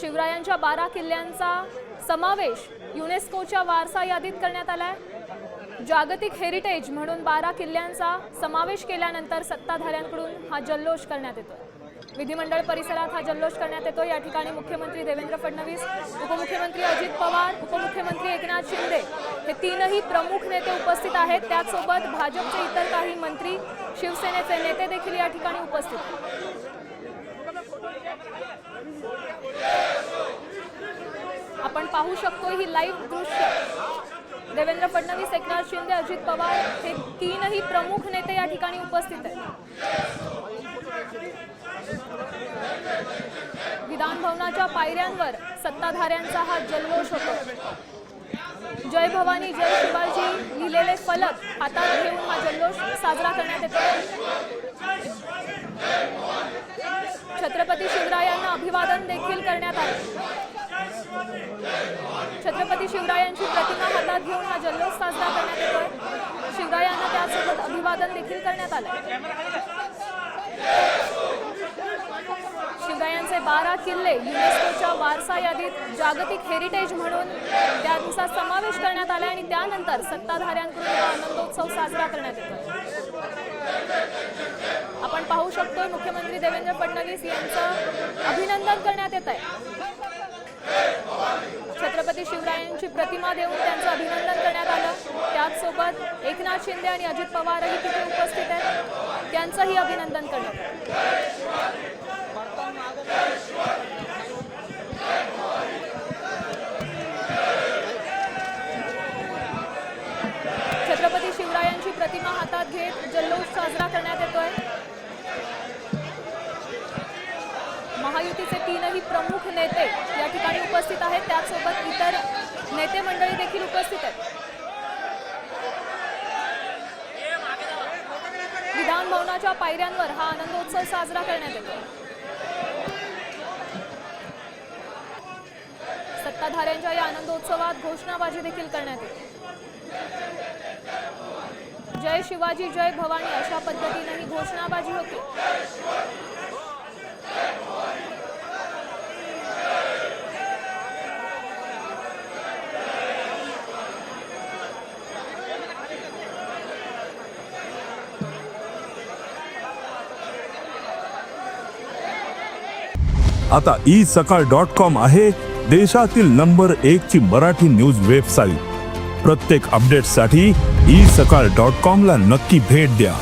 शिवरायांच्या 12 किल्ल्यांचा समावेश युनेस्कोच्या वारसा यादीत करण्यात आलाय। जागतिक हेरिटेज म्हणून 12 किल्ल्यांचा समावेश केल्यानंतर सत्ताधाऱ्यांकडून हा जल्लोष करण्यात येतो। विधिमंडळ परिसरात हा जल्लोष करण्यात येतो। या ठिकाणी मुख्यमंत्री देवेंद्र फडणवीस, उपमुख्यमंत्री अजित पवार, उपमुख्यमंत्री एकनाथ शिंदे हे तीनही प्रमुख नेते उपस्थित आहेत। त्याचसोबत भाजपचे इतर काही मंत्री, शिवसेनेचे नेते देखील या ठिकाणी उपस्थित आहेत। आपण पाहू शकतो ही लाईव्ह दृश्य। देवेंद्र फडणवीस, एकनाथ शिंदे, अजित पवार हे तीनही प्रमुख नेते या ठिकाणी उपस्थित आहेत। विधान भवनाच्या पायऱ्यांवर सत्ताधाऱ्यांचा हा जल्लोष होतो। जय भवानी जय शिवाजी लिहिलेले फलक हातात घेऊन हा जल्लोष साजरा करण्यात येतो। छत्रपती शिवरायांना अभिवादन देखील करण्यात आले। छत्रपती शिवरायांची प्रतिमा हातात घेऊन हा जल्लोष साजरा करण्यात येतोय। शिवरायांना त्यासोबत अभिवादन देखील करण्यात आले। शिवरायांचे 12 किल्ले युनेस्कोच्या वारसा यादीत जागतिक हेरिटेज म्हणून त्यांचा समावेश करण्यात आला आणि त्यानंतर सत्ताधाऱ्यांकडून हा आनंदोत्सव साजरा करण्यात येतो। आपण पाहू शकतो मुख्यमंत्री देवेंद्र फडणवीस यांचं अभिनंदन करण्यात येत आहे। छत्रपती शिवरायांची प्रतिमा देऊन त्यांचं अभिनंदन करण्यात आलं। त्याचसोबत एकनाथ शिंदे आणि अजित पवारही तिथे उपस्थित आहेत, त्यांचंही अभिनंदन करण्यात आलं। छत्रपती शिवरायांची प्रतिमा हातात घेत जल्लोष साजरा करण्यात येतोय। महायुतीचे तीनही प्रमुख नेते या ठिकाणी उपस्थित आहेत, त्याचसोबत इतर नेते मंडळी देखील उपस्थित आहेत। विधान भवनाच्या पायऱ्यांवर हा आनंदोत्सव साजरा करण्यात येतो। सत्ताधाऱ्यांच्या या आनंदोत्सवात घोषणाबाजी देखील करण्यात येते। जय शिवाजी जय भवानी अशा पद्धतीने ही घोषणाबाजी होती। आता isakal.com आहे देशातील नंबर 1 ची मराठी न्यूज वेबसाईट। प्रत्येक अपडेटसाठी isakal.com ला नक्की भेट द्या।